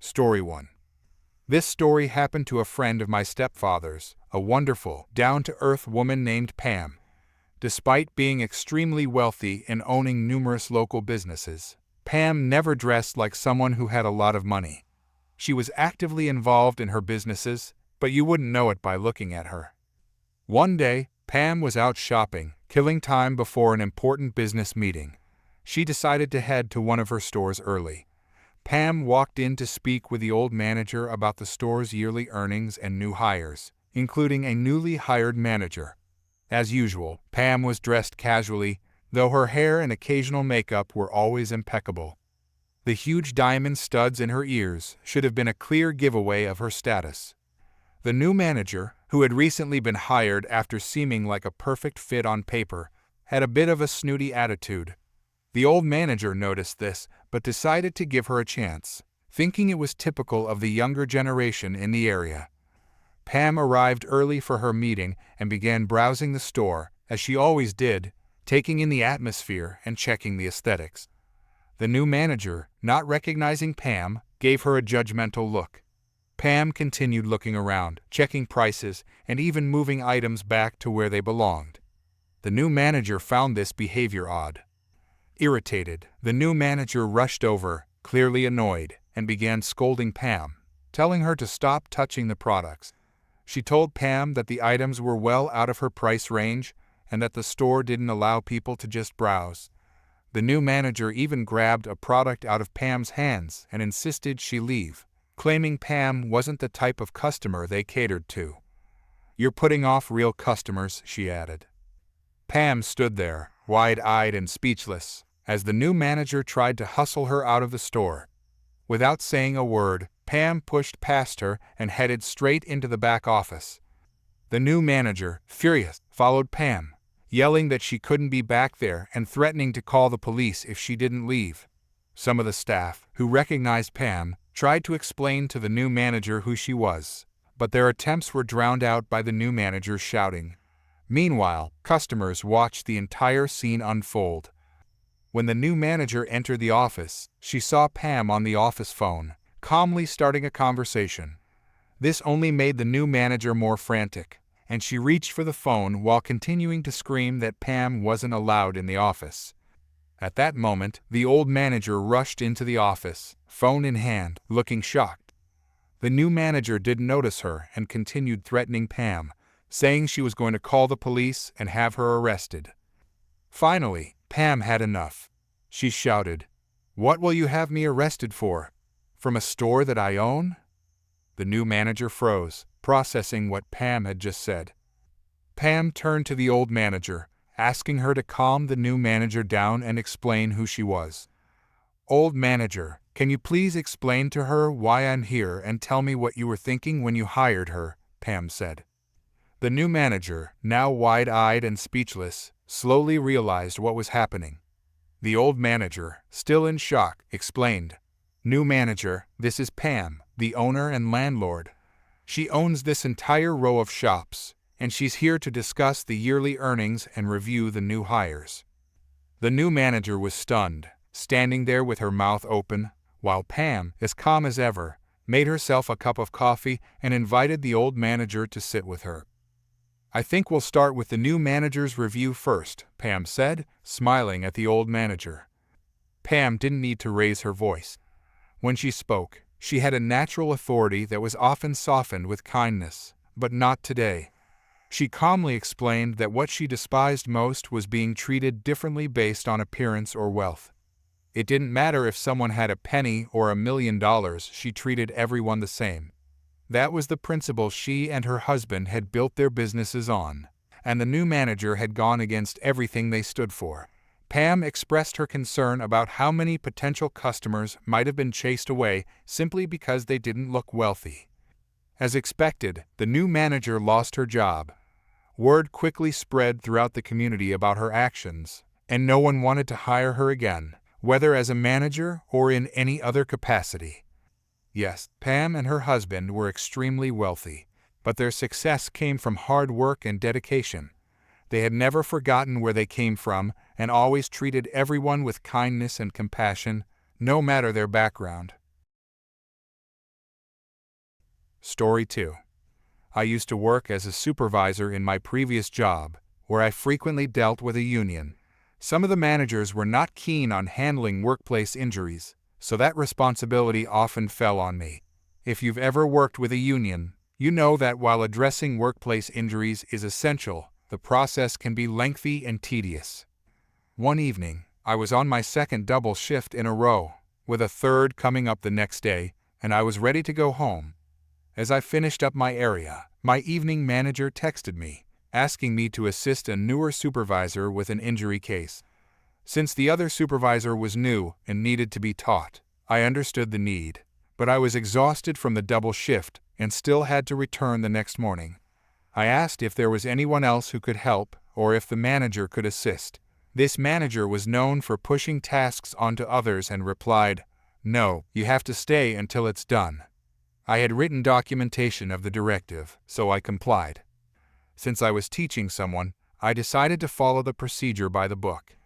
Story 1. This story happened to a friend of my stepfather's, a wonderful, down-to-earth woman named Pam. Despite being extremely wealthy and owning numerous local businesses, Pam never dressed like someone who had a lot of money. She was actively involved in her businesses, but you wouldn't know it by looking at her. One day, Pam was out shopping, killing time before an important business meeting. She decided to head to one of her stores early. Pam walked in to speak with the old manager about the store's yearly earnings and new hires, including a newly hired manager. As usual, Pam was dressed casually, though her hair and occasional makeup were always impeccable. The huge diamond studs in her ears should have been a clear giveaway of her status. The new manager, who had recently been hired after seeming like a perfect fit on paper, had a bit of a snooty attitude. The old manager noticed this, but decided to give her a chance, thinking it was typical of the younger generation in the area. Pam arrived early for her meeting and began browsing the store, as she always did, taking in the atmosphere and checking the aesthetics. The new manager, not recognizing Pam, gave her a judgmental look. Pam continued looking around, checking prices, and even moving items back to where they belonged. The new manager found this behavior odd. Irritated, the new manager rushed over, clearly annoyed, and began scolding Pam, telling her to stop touching the products. She told Pam that the items were well out of her price range and that the store didn't allow people to just browse. The new manager even grabbed a product out of Pam's hands and insisted she leave, claiming Pam wasn't the type of customer they catered to. "You're putting off real customers," she added. Pam stood there, wide-eyed and speechless, as the new manager tried to hustle her out of the store. Without saying a word, Pam pushed past her and headed straight into the back office. The new manager, furious, followed Pam, yelling that she couldn't be back there and threatening to call the police if she didn't leave. Some of the staff, who recognized Pam, tried to explain to the new manager who she was, but their attempts were drowned out by the new manager shouting. Meanwhile, customers watched the entire scene unfold. When the new manager entered the office, she saw Pam on the office phone, calmly starting a conversation. This only made the new manager more frantic, and she reached for the phone while continuing to scream that Pam wasn't allowed in the office. At that moment, the old manager rushed into the office, phone in hand, looking shocked. The new manager didn't notice her and continued threatening Pam, saying she was going to call the police and have her arrested. Finally, Pam had enough. She shouted, "What will you have me arrested for? From a store that I own?" The new manager froze, processing what Pam had just said. Pam turned to the old manager, asking her to calm the new manager down and explain who she was. "Old manager, can you please explain to her why I'm here and tell me what you were thinking when you hired her?" Pam said. The new manager, now wide-eyed and speechless, slowly realized what was happening. The old manager, still in shock, explained, "New manager, this is Pam, the owner and landlord. She owns this entire row of shops, and she's here to discuss the yearly earnings and review the new hires." The new manager was stunned, standing there with her mouth open, while Pam, as calm as ever, made herself a cup of coffee and invited the old manager to sit with her. "I think we'll start with the new manager's review first," Pam said, smiling at the old manager. Pam didn't need to raise her voice. When she spoke, she had a natural authority that was often softened with kindness, but not today. She calmly explained that what she despised most was being treated differently based on appearance or wealth. It didn't matter if someone had a penny or $1 million, she treated everyone the same. That was the principle she and her husband had built their businesses on, and the new manager had gone against everything they stood for. Pam expressed her concern about how many potential customers might have been chased away simply because they didn't look wealthy. As expected, the new manager lost her job. Word quickly spread throughout the community about her actions, and no one wanted to hire her again, whether as a manager or in any other capacity. Yes, Pam and her husband were extremely wealthy, but their success came from hard work and dedication. They had never forgotten where they came from and always treated everyone with kindness and compassion, no matter their background. Story 2. I used to work as a supervisor in my previous job, where I frequently dealt with a union. Some of the managers were not keen on handling workplace injuries, so that responsibility often fell on me. If you've ever worked with a union, you know that while addressing workplace injuries is essential, the process can be lengthy and tedious. One evening, I was on my second double shift in a row, with a third coming up the next day, and I was ready to go home. As I finished up my area, my evening manager texted me, asking me to assist a newer supervisor with an injury case. Since the other supervisor was new and needed to be taught, I understood the need, but I was exhausted from the double shift and still had to return the next morning. I asked if there was anyone else who could help or if the manager could assist. This manager was known for pushing tasks onto others and replied, "No, you have to stay until it's done." I had written documentation of the directive, so I complied. Since I was teaching someone, I decided to follow the procedure by the book.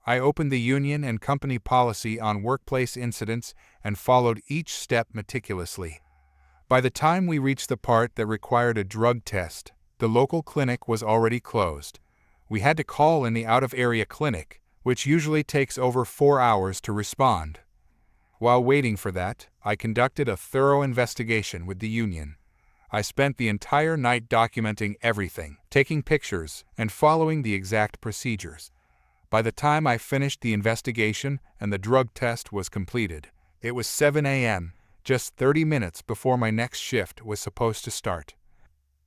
I opened the union and company policy on workplace incidents and followed each step meticulously. By the time we reached the part that required a drug test, the local clinic was already closed. We had to call in the out-of-area clinic, which usually takes over 4 hours to respond. While waiting for that, I conducted a thorough investigation with the union. I spent the entire night documenting everything, taking pictures, and following the exact procedures. By the time I finished the investigation and the drug test was completed, it was 7 a.m., just 30 minutes before my next shift was supposed to start.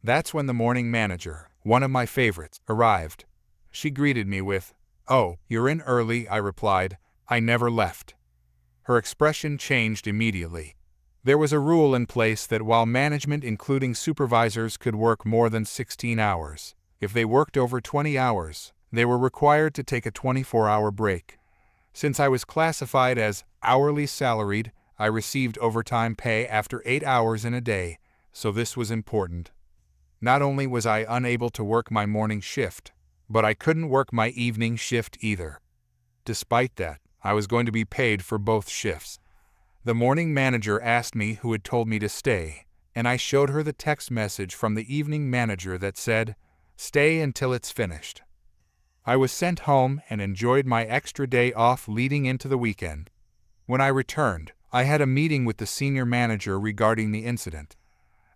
That's when the morning manager, one of my favorites, arrived. She greeted me with, "Oh, you're in early," I replied. "I never left." Her expression changed immediately. There was a rule in place that while management, including supervisors, could work more than 16 hours, if they worked over 20 hours, they were required to take a 24-hour break. Since I was classified as hourly salaried, I received overtime pay after 8 hours in a day, so this was important. Not only was I unable to work my morning shift, but I couldn't work my evening shift either. Despite that, I was going to be paid for both shifts. The morning manager asked me who had told me to stay, and I showed her the text message from the evening manager that said, "Stay until it's finished." I was sent home and enjoyed my extra day off leading into the weekend. When I returned, I had a meeting with the senior manager regarding the incident.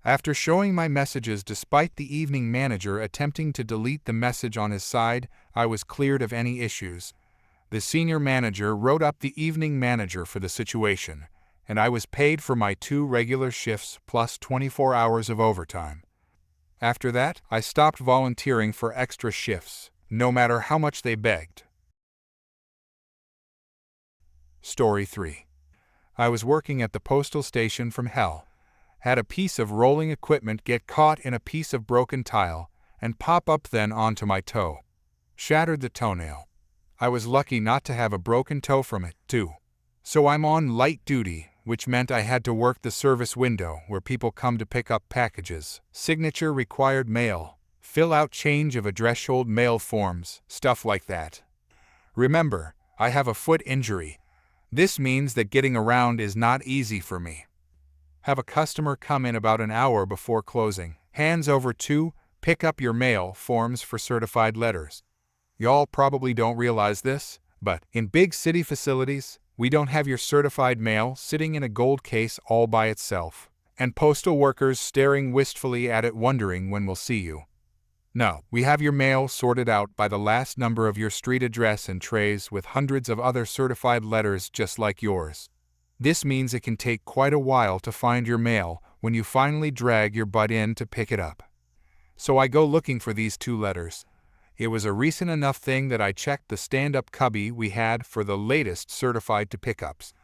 After showing my messages despite the evening manager attempting to delete the message on his side, I was cleared of any issues. The senior manager wrote up the evening manager for the situation, and I was paid for my 2 regular shifts plus 24 hours of overtime. After that, I stopped volunteering for extra shifts, no matter how much they begged. Story 3. I was working at the postal station from hell. Had a piece of rolling equipment get caught in a piece of broken tile and pop up then onto my toe. Shattered the toenail. I was lucky not to have a broken toe from it, too. So I'm on light duty, which meant I had to work the service window where people come to pick up packages, signature required mail, fill out change of address old mail forms, stuff like that. Remember, I have a foot injury. This means that getting around is not easy for me. Have a customer come in about an hour before closing, hands over 2 pick up your mail forms for certified letters. Y'all probably don't realize this, but in big city facilities, we don't have your certified mail sitting in a gold case all by itself, and postal workers staring wistfully at it wondering when we'll see you. No, we have your mail sorted out by the last number of your street address in trays with hundreds of other certified letters just like yours. This means it can take quite a while to find your mail when you finally drag your butt in to pick it up. So I go looking for these 2 letters. It was a recent enough thing that I checked the stand-up cubby we had for the latest certified to pickups.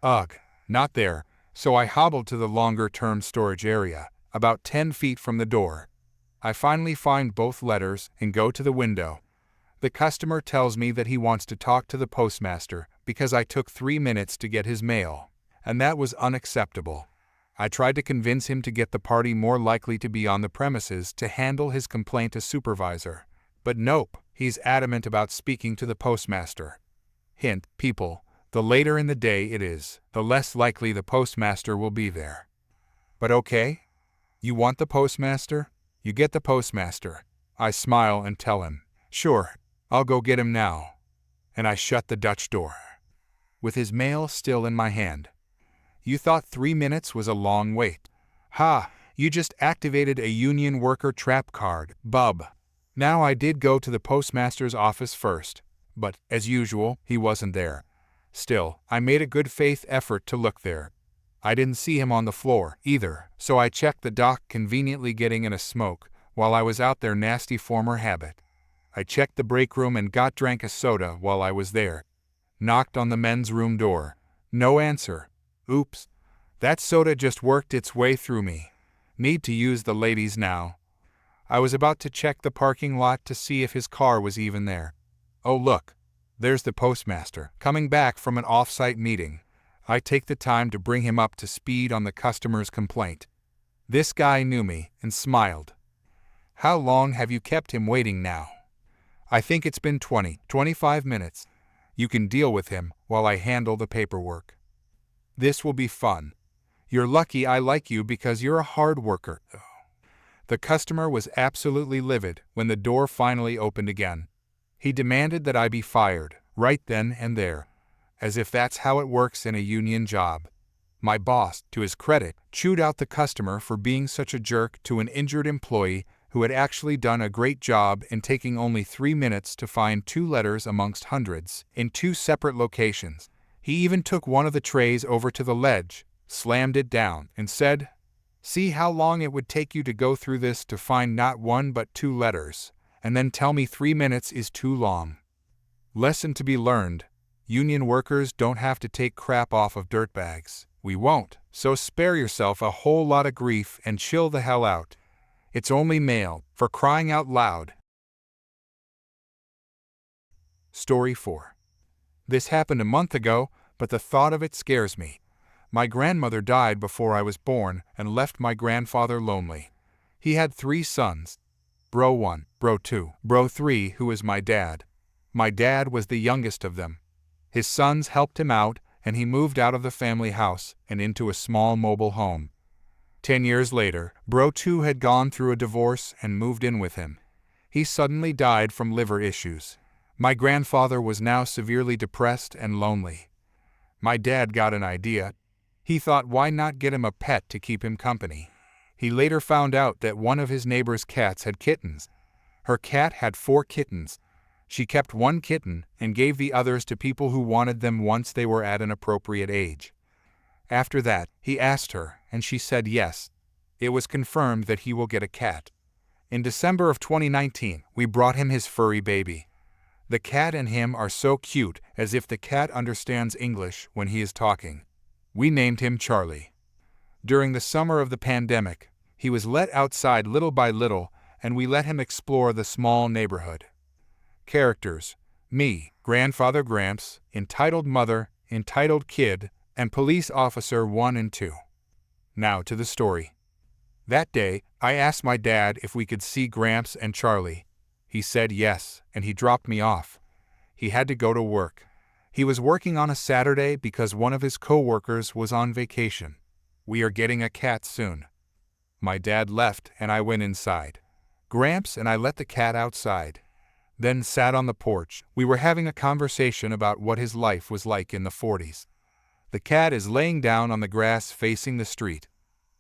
Ugh, not there, so I hobbled to the longer-term storage area, about 10 feet from the door. I finally find both letters and go to the window. The customer tells me that he wants to talk to the postmaster because I took 3 minutes to get his mail, and that was unacceptable. I tried to convince him to get the party more likely to be on the premises to handle his complaint to supervisor. But nope, he's adamant about speaking to the postmaster. Hint, people, the later in the day it is, the less likely the postmaster will be there. But okay, You want the postmaster? You get the postmaster. I smile and tell him, sure, I'll go get him now. And I shut the Dutch door, with his mail still in my hand. You thought 3 minutes was a long wait. Ha, you just activated a union worker trap card, bub. Now I did go to the postmaster's office first, but, as usual, he wasn't there. Still, I made a good faith effort to look there. I didn't see him on the floor, either, so I checked the dock, conveniently getting in a smoke, while I was out there, nasty former habit. I checked the break room and drank a soda while I was there. Knocked on the men's room door. No answer. Oops. That soda just worked its way through me. Need to use the ladies now. I was about to check the parking lot to see if his car was even there. Oh look. There's the postmaster, coming back from an off-site meeting. I take the time to bring him up to speed on the customer's complaint. This guy knew me and smiled. How long have you kept him waiting now? I think it's been 25 minutes. You can deal with him while I handle the paperwork. This will be fun. You're lucky I like you because you're a hard worker. The customer was absolutely livid when the door finally opened again. He demanded that I be fired, right then and there, as if that's how it works in a union job. My boss, to his credit, chewed out the customer for being such a jerk to an injured employee who had actually done a great job in taking only 3 minutes to find 2 letters amongst hundreds, in 2 separate locations. He even took one of the trays over to the ledge, slammed it down, and said, "See how long it would take you to go through this to find not 1 but 2 letters, and then tell me 3 minutes is too long." Lesson to be learned: union workers don't have to take crap off of dirtbags. We won't, so spare yourself a whole lot of grief and chill the hell out. It's only mail, for crying out loud. Story 4. This happened a month ago, but the thought of it scares me. My grandmother died before I was born and left my grandfather lonely. He had 3 sons. Bro 1, Bro 2, Bro 3, who is my dad. My dad was the youngest of them. His sons helped him out, and he moved out of the family house and into a small mobile home. 10 years later, Bro 2 had gone through a divorce and moved in with him. He suddenly died from liver issues. My grandfather was now severely depressed and lonely. My dad got an idea. He thought, why not get him a pet to keep him company? He later found out that one of his neighbor's cats had kittens. Her cat had 4 kittens. She kept 1 kitten and gave the others to people who wanted them once they were at an appropriate age. After that, he asked her, and she said yes. It was confirmed that he will get a cat. In December of 2019, we brought him his furry baby. The cat and him are so cute, as if the cat understands English when he is talking. We named him Charlie. During the summer of the pandemic, he was let outside little by little, and we let him explore the small neighborhood. Characters: me, Grandfather Gramps, entitled mother, entitled kid, and police officer 1 and 2. Now to the story. That day, I asked my dad if we could see Gramps and Charlie. He said yes, and he dropped me off. He had to go to work. He was working on a Saturday because one of his co-workers was on vacation. We are getting a cat soon. My dad left and I went inside. Gramps and I let the cat outside. Then sat on the porch. We were having a conversation about what his life was like in the 40s. The cat is laying down on the grass facing the street.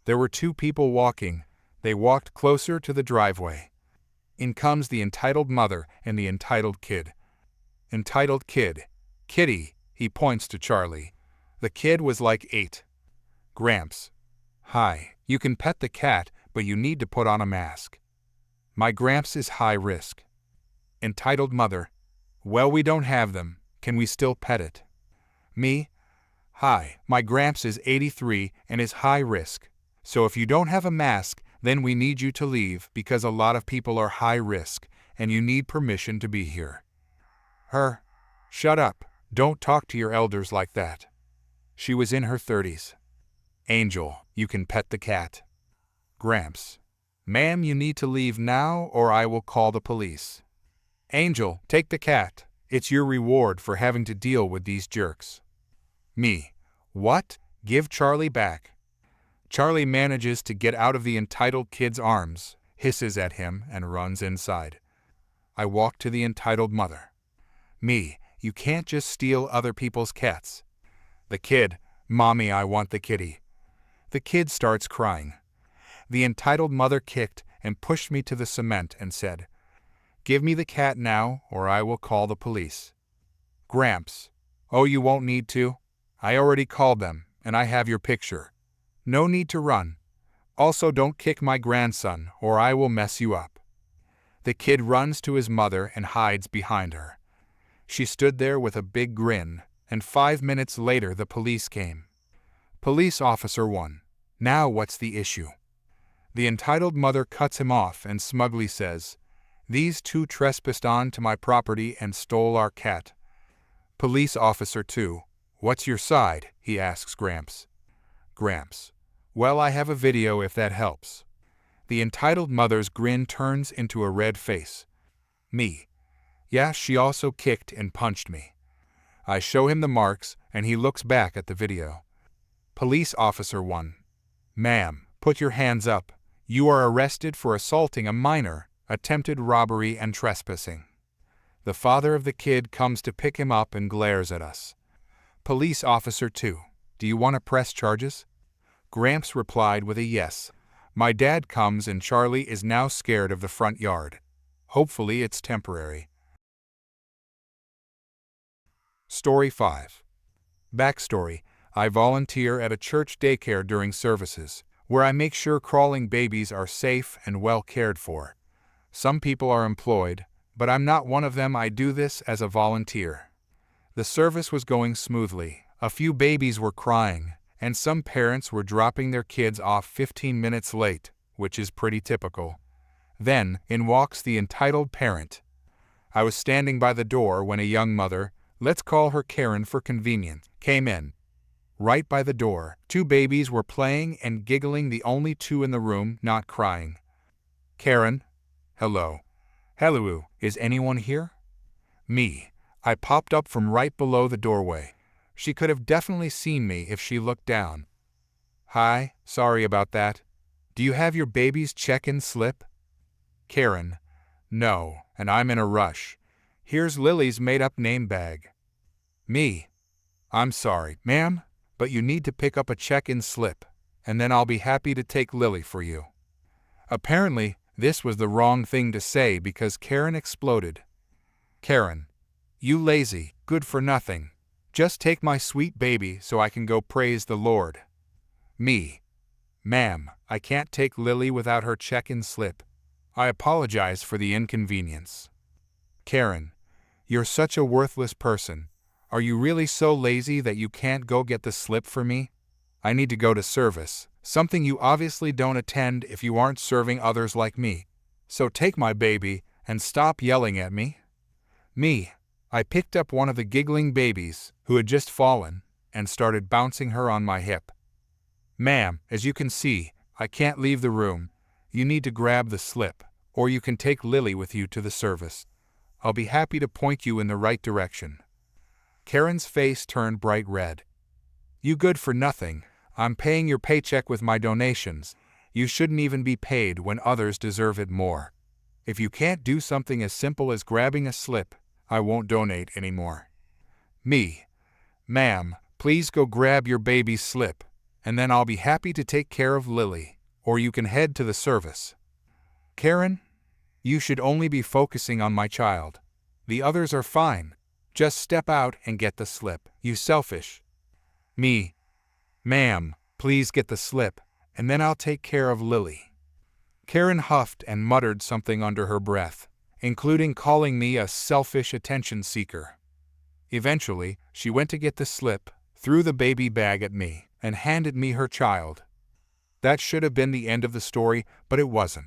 There were 2 people walking. They walked closer to the driveway. In comes the entitled mother and the entitled kid. Entitled kid: "Kitty," he points to Charlie. The kid was like 8. Gramps: "Hi, you can pet the cat, but you need to put on a mask." My Gramps is high risk. Entitled mother: "Well, we don't have them. Can we still pet it?" Me: "Hi, my Gramps is 83 and is high risk. So if you don't have a mask, then we need you to leave because a lot of people are high risk and you need permission to be here." Her: "Shut up. Don't talk to your elders like that." She was in her 30s. Angel: "You can pet the cat." Gramps: "Ma'am, you need to leave now or I will call the police." Angel: "Take the cat. It's your reward for having to deal with these jerks." Me: "What? Give Charlie back." Charlie manages to get out of the entitled kid's arms, hisses at him, and runs inside. I walk to the entitled mother. Me, you can't just steal other people's cats. The kid, Mommy, I want the kitty. The kid starts crying. The entitled mother kicked and pushed me to the cement and said, "Give me the cat now, or I will call the police." Gramps, oh, you won't need to. I already called them, and I have your picture. No need to run. Also, don't kick my grandson, or I will mess you up. The kid runs to his mother and hides behind her. She stood there with a big grin, and 5 minutes later the police came. Police Officer 1. Now what's the issue? The entitled mother cuts him off and smugly says, "These two trespassed onto my property and stole our cat." Police Officer 2. What's your side? He asks Gramps. Gramps. Well, I have a video if that helps. The entitled mother's grin turns into a red face. Me. Yeah, she also kicked and punched me. I show him the marks and he looks back at the video. Police Officer 1. Ma'am, put your hands up. You are arrested for assaulting a minor, attempted robbery and trespassing. The father of the kid comes to pick him up and glares at us. Police Officer 2. Do you want to press charges? Gramps replied with a yes. My dad comes and Charlie is now scared of the front yard. Hopefully it's temporary. Story 5. Backstory. I volunteer at a church daycare during services, where I make sure crawling babies are safe and well cared for. Some people are employed, but I'm not one of them. I do this as a volunteer. The service was going smoothly. A few babies were crying, and some parents were dropping their kids off 15 minutes late, which is pretty typical. Then, in walks the entitled parent. I was standing by the door when a young mother, let's call her Karen for convenience, came in. Right by the door, two babies were playing and giggling, the only two in the room not crying. Karen. Hello. Hello, is anyone here? Me. I popped up from right below the doorway. She could have definitely seen me if she looked down. Hi, sorry about that. Do you have your baby's check-in slip? Karen. No, and I'm in a rush. Here's Lily's made-up name bag. Me. I'm sorry, ma'am, but you need to pick up a check-in slip, and then I'll be happy to take Lily for you. Apparently, this was the wrong thing to say because Karen exploded. Karen. You lazy, good for nothing. Just take my sweet baby so I can go praise the Lord. Me. Ma'am, I can't take Lily without her check-in slip. I apologize for the inconvenience. Karen. You're such a worthless person. Are you really so lazy that you can't go get the slip for me? I need to go to service, something you obviously don't attend if you aren't serving others like me. So take my baby and stop yelling at me. Me. I picked up one of the giggling babies, who had just fallen, and started bouncing her on my hip. Ma'am, as you can see, I can't leave the room. You need to grab the slip, or you can take Lily with you to the service. I'll be happy to point you in the right direction. Karen's face turned bright red. You good for nothing. I'm paying your paycheck with my donations. You shouldn't even be paid when others deserve it more. If you can't do something as simple as grabbing a slip, I won't donate anymore. Me. Ma'am, please go grab your baby's slip, and then I'll be happy to take care of Lily, or you can head to the service. Karen, you should only be focusing on my child. The others are fine. Just step out and get the slip, you selfish. Me. Ma'am, please get the slip, and then I'll take care of Lily. Karen huffed and muttered something under her breath, including calling me a selfish attention seeker. Eventually, she went to get the slip, threw the baby bag at me, and handed me her child. That should have been the end of the story, but it wasn't.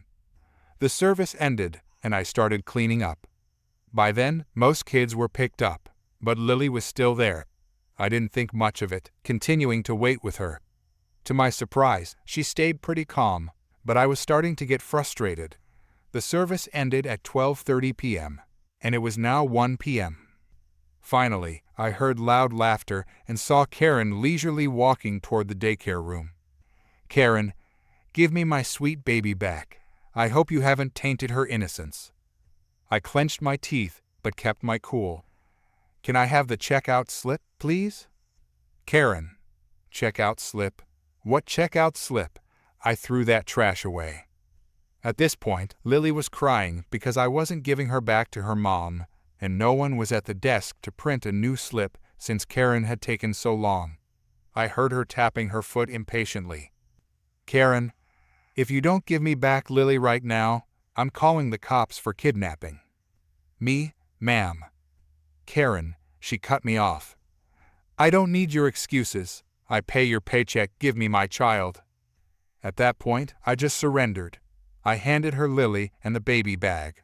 The service ended, and I started cleaning up. By then, most kids were picked up, but Lily was still there. I didn't think much of it, continuing to wait with her. To my surprise, she stayed pretty calm, but I was starting to get frustrated. The service ended at 12:30 p.m., and it was now 1 p.m. Finally, I heard loud laughter and saw Karen leisurely walking toward the daycare room. Karen, give me my sweet baby back. I hope you haven't tainted her innocence. I clenched my teeth, but kept my cool. Can I have the checkout slip, please? Karen, checkout slip? What checkout slip? I threw that trash away. At this point, Lily was crying because I wasn't giving her back to her mom, and no one was at the desk to print a new slip since Karen had taken so long. I heard her tapping her foot impatiently. Karen, if you don't give me back Lily right now, I'm calling the cops for kidnapping. Me, ma'am. Karen, she cut me off. I don't need your excuses. I pay your paycheck, give me my child. At that point, I just surrendered. I handed her Lily and the baby bag.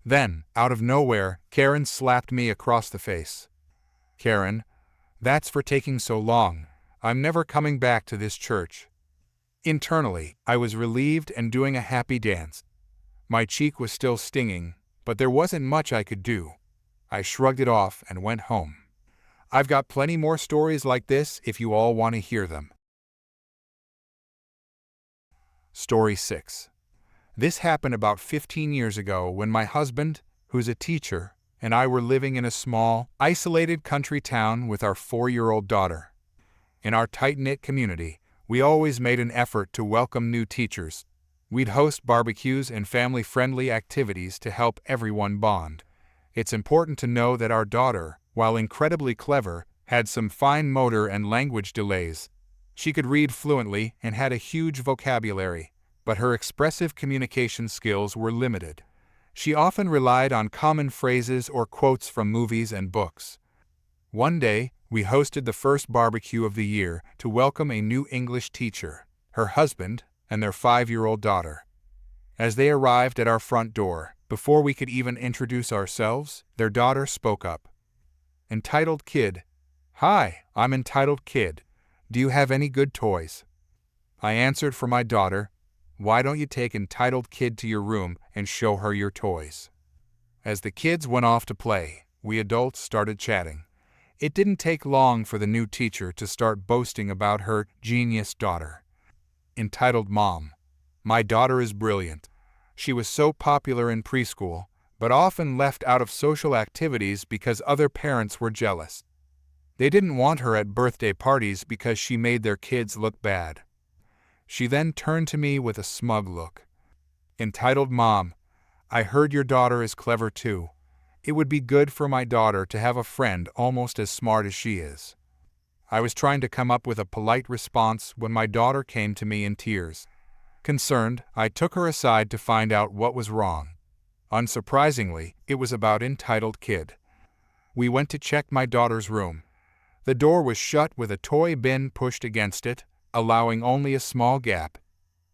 Then, out of nowhere, Karen slapped me across the face. Karen, that's for taking so long. I'm never coming back to this church. Internally, I was relieved and doing a happy dance. My cheek was still stinging, but there wasn't much I could do. I shrugged it off and went home. I've got plenty more stories like this if you all want to hear them. Story 6. This happened about 15 years ago when my husband, who's a teacher, and I were living in a small, isolated country town with our 4-year-old daughter. In our tight-knit community, we always made an effort to welcome new teachers. We'd host barbecues and family-friendly activities to help everyone bond. It's important to know that our daughter, while incredibly clever, had some fine motor and language delays. She could read fluently and had a huge vocabulary, but her expressive communication skills were limited. She often relied on common phrases or quotes from movies and books. One day, we hosted the first barbecue of the year to welcome a new English teacher, her husband, and their 5-year-old daughter. As they arrived at our front door, before we could even introduce ourselves, their daughter spoke up. Entitled Kid. Hi, I'm Entitled Kid. Do you have any good toys? I answered for my daughter, why don't you take Entitled Kid to your room and show her your toys? As the kids went off to play, we adults started chatting. It didn't take long for the new teacher to start boasting about her genius daughter. Entitled Mom. My daughter is brilliant. She was so popular in preschool, but often left out of social activities because other parents were jealous. They didn't want her at birthday parties because she made their kids look bad. She then turned to me with a smug look. Entitled Mom, I heard your daughter is clever too. It would be good for my daughter to have a friend almost as smart as she is. I was trying to come up with a polite response when my daughter came to me in tears. Concerned, I took her aside to find out what was wrong. Unsurprisingly, it was about Entitled Kid. We went to check my daughter's room. The door was shut with a toy bin pushed against it, allowing only a small gap.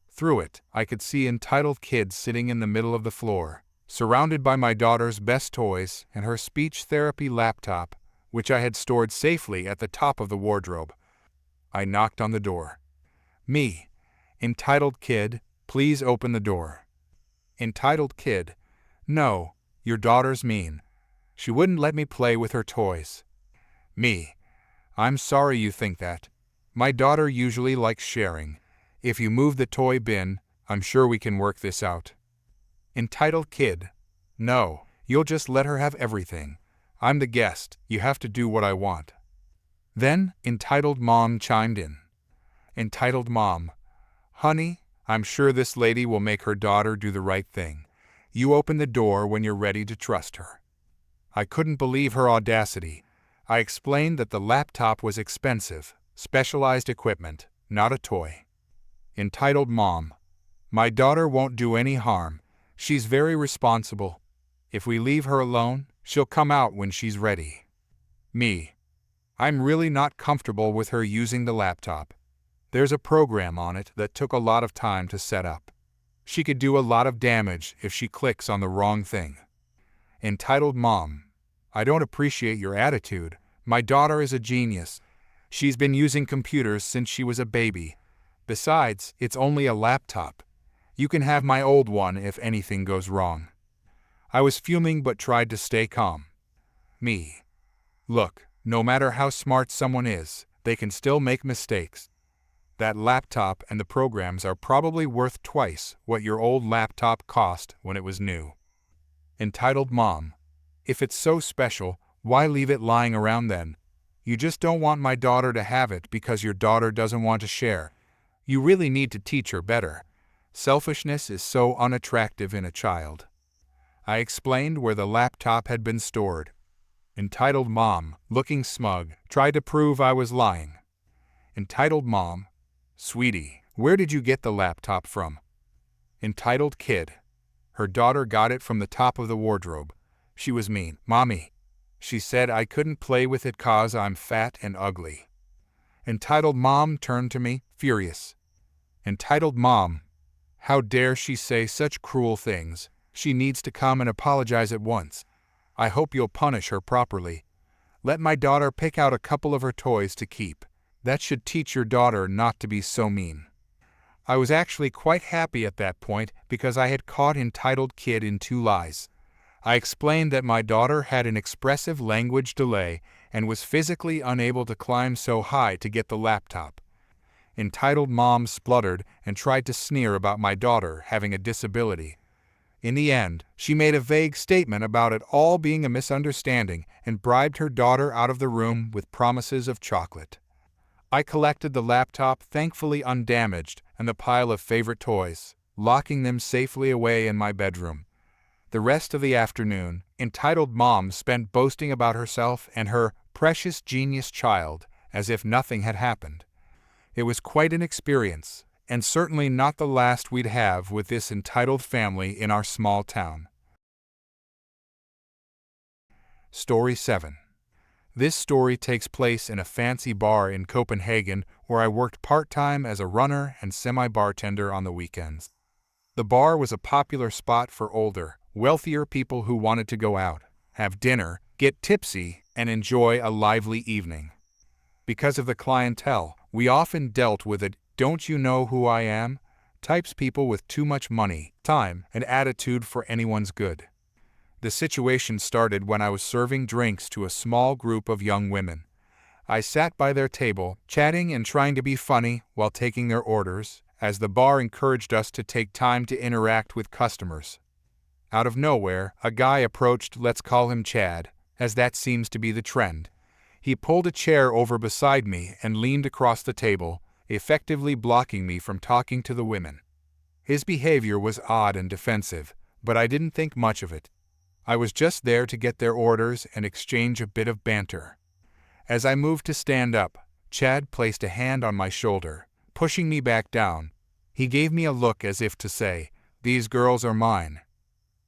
Through it, I could see Entitled Kid sitting in the middle of the floor, surrounded by my daughter's best toys and her speech therapy laptop, which I had stored safely at the top of the wardrobe. I knocked on the door. Me. Entitled Kid, please open the door. Entitled Kid, no, your daughter's mean. She wouldn't let me play with her toys. Me. I'm sorry you think that. My daughter usually likes sharing. If you move the toy bin, I'm sure we can work this out. Entitled Kid, no, you'll just let her have everything. I'm the guest, you have to do what I want. Then, Entitled Mom chimed in. Entitled Mom, honey, I'm sure this lady will make her daughter do the right thing. You open the door when you're ready to trust her. I couldn't believe her audacity. I explained that the laptop was expensive, specialized equipment, not a toy. Entitled Mom, my daughter won't do any harm. She's very responsible. If we leave her alone, she'll come out when she's ready. Me. I'm really not comfortable with her using the laptop. There's a program on it that took a lot of time to set up. She could do a lot of damage if she clicks on the wrong thing. Entitled Mom, I don't appreciate your attitude. My daughter is a genius. She's been using computers since she was a baby. Besides, it's only a laptop. You can have my old one if anything goes wrong. I was fuming but tried to stay calm. Me. Look, no matter how smart someone is, they can still make mistakes. That laptop and the programs are probably worth twice what your old laptop cost when it was new. Entitled Mom. If it's so special, why leave it lying around then? You just don't want my daughter to have it because your daughter doesn't want to share. You really need to teach her better. Selfishness is so unattractive in a child. I explained where the laptop had been stored. Entitled Mom, looking smug, tried to prove I was lying. Entitled Mom. Sweetie, where did you get the laptop from? Entitled Kid. Her daughter got it from the top of the wardrobe. She was mean. Mommy. She said I couldn't play with it 'cause I'm fat and ugly. Entitled Mom turned to me, furious. Entitled Mom. How dare she say such cruel things? She needs to come and apologize at once. I hope you'll punish her properly. Let my daughter pick out a couple of her toys to keep. That should teach your daughter not to be so mean. I was actually quite happy at that point because I had caught Entitled Kid in two lies. I explained that my daughter had an expressive language delay and was physically unable to climb so high to get the laptop. Entitled Mom spluttered and tried to sneer about my daughter having a disability. In the end, she made a vague statement about it all being a misunderstanding and bribed her daughter out of the room with promises of chocolate. I collected the laptop, thankfully undamaged, and the pile of favorite toys, locking them safely away in my bedroom. The rest of the afternoon, Entitled Mom spent boasting about herself and her precious genius child as if nothing had happened. It was quite an experience, and certainly not the last we'd have with this entitled family in our small town. Story 7. This story takes place in a fancy bar in Copenhagen where I worked part-time as a runner and semi-bartender on the weekends. The bar was a popular spot for older, wealthier people who wanted to go out, have dinner, get tipsy, and enjoy a lively evening. Because of the clientele, we often dealt with it, "Don't you know who I am?" types people with too much money, time, and attitude for anyone's good. The situation started when I was serving drinks to a small group of young women. I sat by their table, chatting and trying to be funny while taking their orders, as the bar encouraged us to take time to interact with customers. Out of nowhere, a guy approached, let's call him Chad, as that seems to be the trend. He pulled a chair over beside me and leaned across the table, effectively blocking me from talking to the women. His behavior was odd and defensive, but I didn't think much of it. I was just there to get their orders and exchange a bit of banter. As I moved to stand up, Chad placed a hand on my shoulder, pushing me back down. He gave me a look as if to say, "These girls are mine."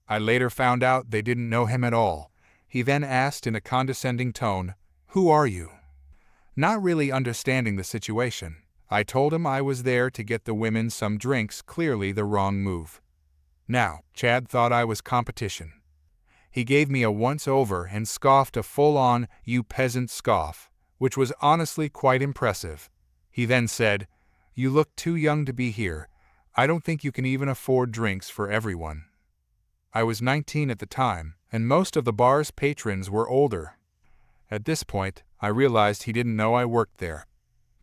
I later found out they didn't know him at all. He then asked in a condescending tone, "Who are you?" Not really understanding the situation, I told him I was there to get the women some drinks, clearly the wrong move. Now, Chad thought I was competition. He gave me a once-over and scoffed a full-on, "you peasant" scoff, which was honestly quite impressive. He then said, "You look too young to be here. I don't think you can even afford drinks for everyone." I was 19 at the time, and most of the bar's patrons were older. At this point, I realized he didn't know I worked there.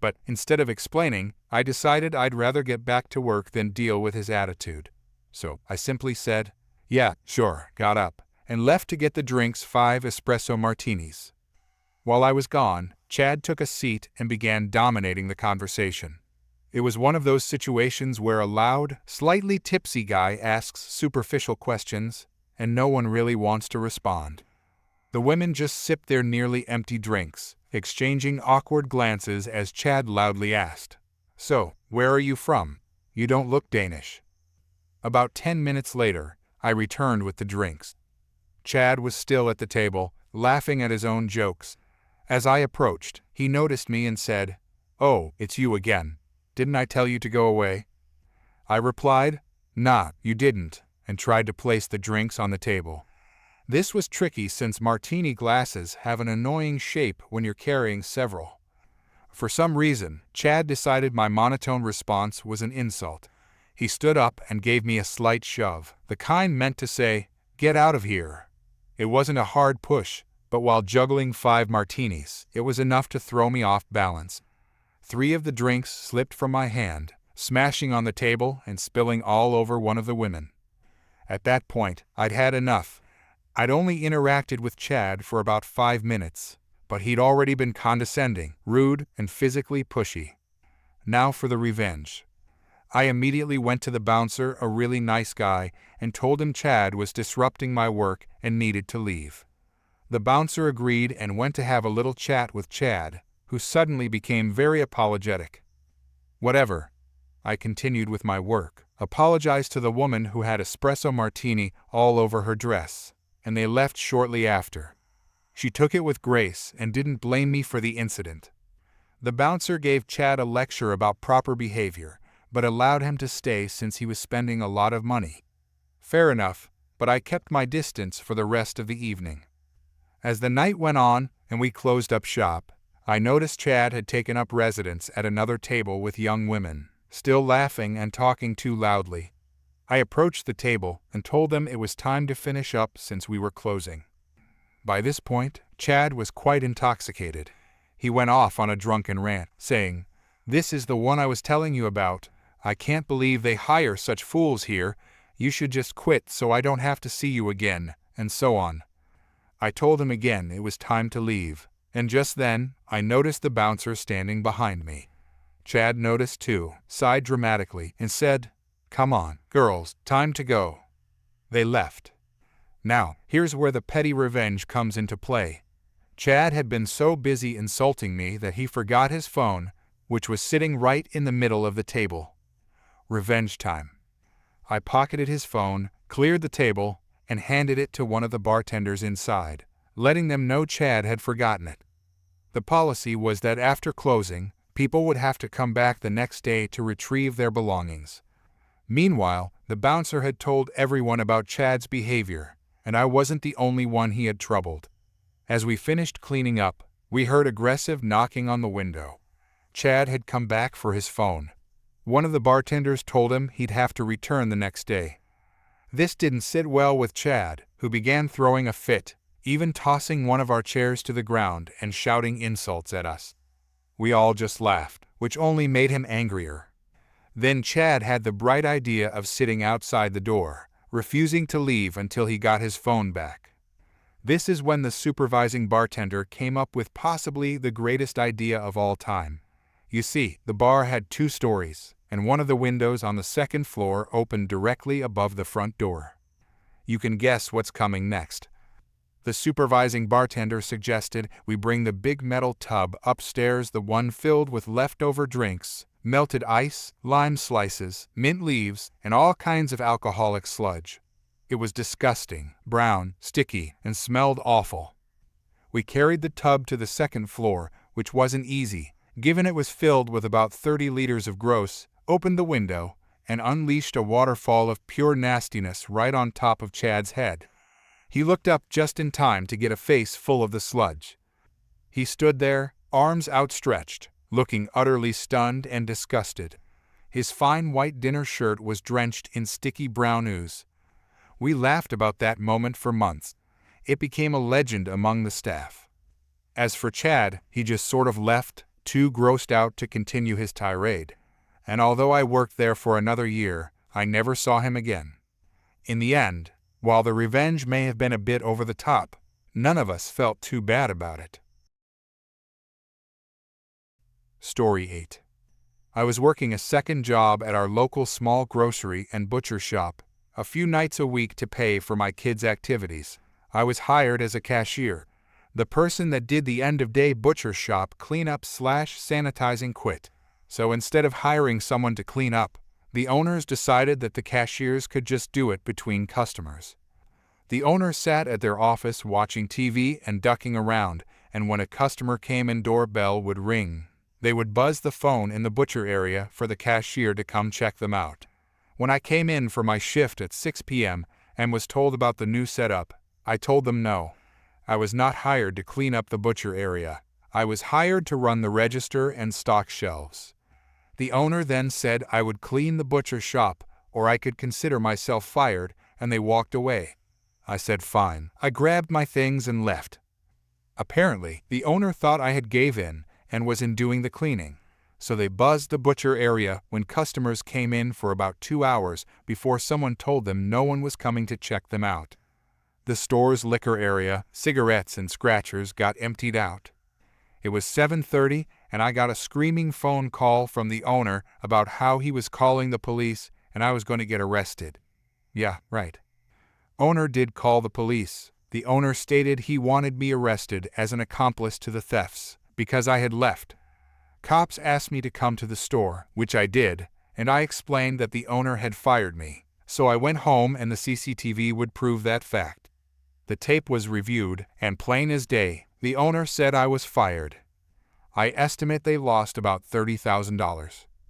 But instead of explaining, I decided I'd rather get back to work than deal with his attitude. So I simply said, "Yeah, sure," got up, and left to get the drinks, 5 espresso martinis. While I was gone, Chad took a seat and began dominating the conversation. It was one of those situations where a loud, slightly tipsy guy asks superficial questions, and no one really wants to respond. The women just sipped their nearly empty drinks, exchanging awkward glances as Chad loudly asked, "So, where are you from? You don't look Danish." About 10 minutes later, I returned with the drinks. Chad was still at the table, laughing at his own jokes. As I approached, he noticed me and said, "Oh, it's you again. Didn't I tell you to go away?" I replied, "Nah, you didn't," and tried to place the drinks on the table. This was tricky since martini glasses have an annoying shape when you're carrying several. For some reason, Chad decided my monotone response was an insult. He stood up and gave me a slight shove, the kind meant to say, "Get out of here." It wasn't a hard push, but while juggling 5 martinis, it was enough to throw me off balance. 3 of the drinks slipped from my hand, smashing on the table and spilling all over one of the women. At that point, I'd had enough. I'd only interacted with Chad for about 5 minutes, but he'd already been condescending, rude, and physically pushy. Now for the revenge. I immediately went to the bouncer, a really nice guy, and told him Chad was disrupting my work and needed to leave. The bouncer agreed and went to have a little chat with Chad, who suddenly became very apologetic. Whatever. I continued with my work, apologized to the woman who had espresso martini all over her dress, and they left shortly after. She took it with grace and didn't blame me for the incident. The bouncer gave Chad a lecture about proper behavior, but allowed him to stay since he was spending a lot of money. Fair enough, but I kept my distance for the rest of the evening. As the night went on and we closed up shop, I noticed Chad had taken up residence at another table with young women, still laughing and talking too loudly. I approached the table and told them it was time to finish up since we were closing. By this point, Chad was quite intoxicated. He went off on a drunken rant, saying, "This is the one I was telling you about. I can't believe they hire such fools here. You should just quit so I don't have to see you again," and so on. I told him again it was time to leave, and just then, I noticed the bouncer standing behind me. Chad noticed too, sighed dramatically, and said, "Come on, girls, time to go." They left. Now, here's where the petty revenge comes into play. Chad had been so busy insulting me that he forgot his phone, which was sitting right in the middle of the table. Revenge time. I pocketed his phone, cleared the table, and handed it to one of the bartenders inside, letting them know Chad had forgotten it. The policy was that after closing, people would have to come back the next day to retrieve their belongings. Meanwhile, the bouncer had told everyone about Chad's behavior, and I wasn't the only one he had troubled. As we finished cleaning up, we heard aggressive knocking on the window. Chad had come back for his phone. One of the bartenders told him he'd have to return the next day. This didn't sit well with Chad, who began throwing a fit, even tossing one of our chairs to the ground and shouting insults at us. We all just laughed, which only made him angrier. Then Chad had the bright idea of sitting outside the door, refusing to leave until he got his phone back. This is when the supervising bartender came up with possibly the greatest idea of all time. You see, the bar had 2 stories, and one of the windows on the second floor opened directly above the front door. You can guess what's coming next. The supervising bartender suggested we bring the big metal tub upstairs, the one filled with leftover drinks, melted ice, lime slices, mint leaves, and all kinds of alcoholic sludge. It was disgusting, brown, sticky, and smelled awful. We carried the tub to the second floor, which wasn't easy, given it was filled with about 30 liters of gross, opened the window, and unleashed a waterfall of pure nastiness right on top of Chad's head. He looked up just in time to get a face full of the sludge. He stood there, arms outstretched, looking utterly stunned and disgusted. His fine white dinner shirt was drenched in sticky brown ooze. We laughed about that moment for months. It became a legend among the staff. As for Chad, he just sort of left, too grossed out to continue his tirade. And although I worked there for another year, I never saw him again. In the end, while the revenge may have been a bit over the top, none of us felt too bad about it. Story 8. I was working a second job at our local small grocery and butcher shop, a few nights a week to pay for my kids' activities. I was hired as a cashier. The person that did the end-of-day butcher shop cleanup/sanitizing quit. So instead of hiring someone to clean up, the owners decided that the cashiers could just do it between customers. The owner sat at their office watching TV and ducking around, and when a customer came in, doorbell would ring. They would buzz the phone in the butcher area for the cashier to come check them out. When I came in for my shift at 6 p.m. and was told about the new setup, I told them no. I was not hired to clean up the butcher area. I was hired to run the register and stock shelves. The owner then said I would clean the butcher shop or I could consider myself fired, and they walked away. I said fine. I grabbed my things and left. Apparently, the owner thought I had gave in and was in doing the cleaning. so they buzzed the butcher area when customers came in for about 2 hours before someone told them no one was coming to check them out. The store's liquor area, cigarettes and scratchers got emptied out. It was 7:30 and I got a screaming phone call from the owner about how he was calling the police and I was going to get arrested. Yeah, right. Owner did call the police. The owner stated he wanted me arrested as an accomplice to the thefts because I had left. Cops asked me to come to the store, which I did, and I explained that the owner had fired me. So I went home and the CCTV would prove that fact. The tape was reviewed, and plain as day, the owner said I was fired. I estimate they lost about $30,000.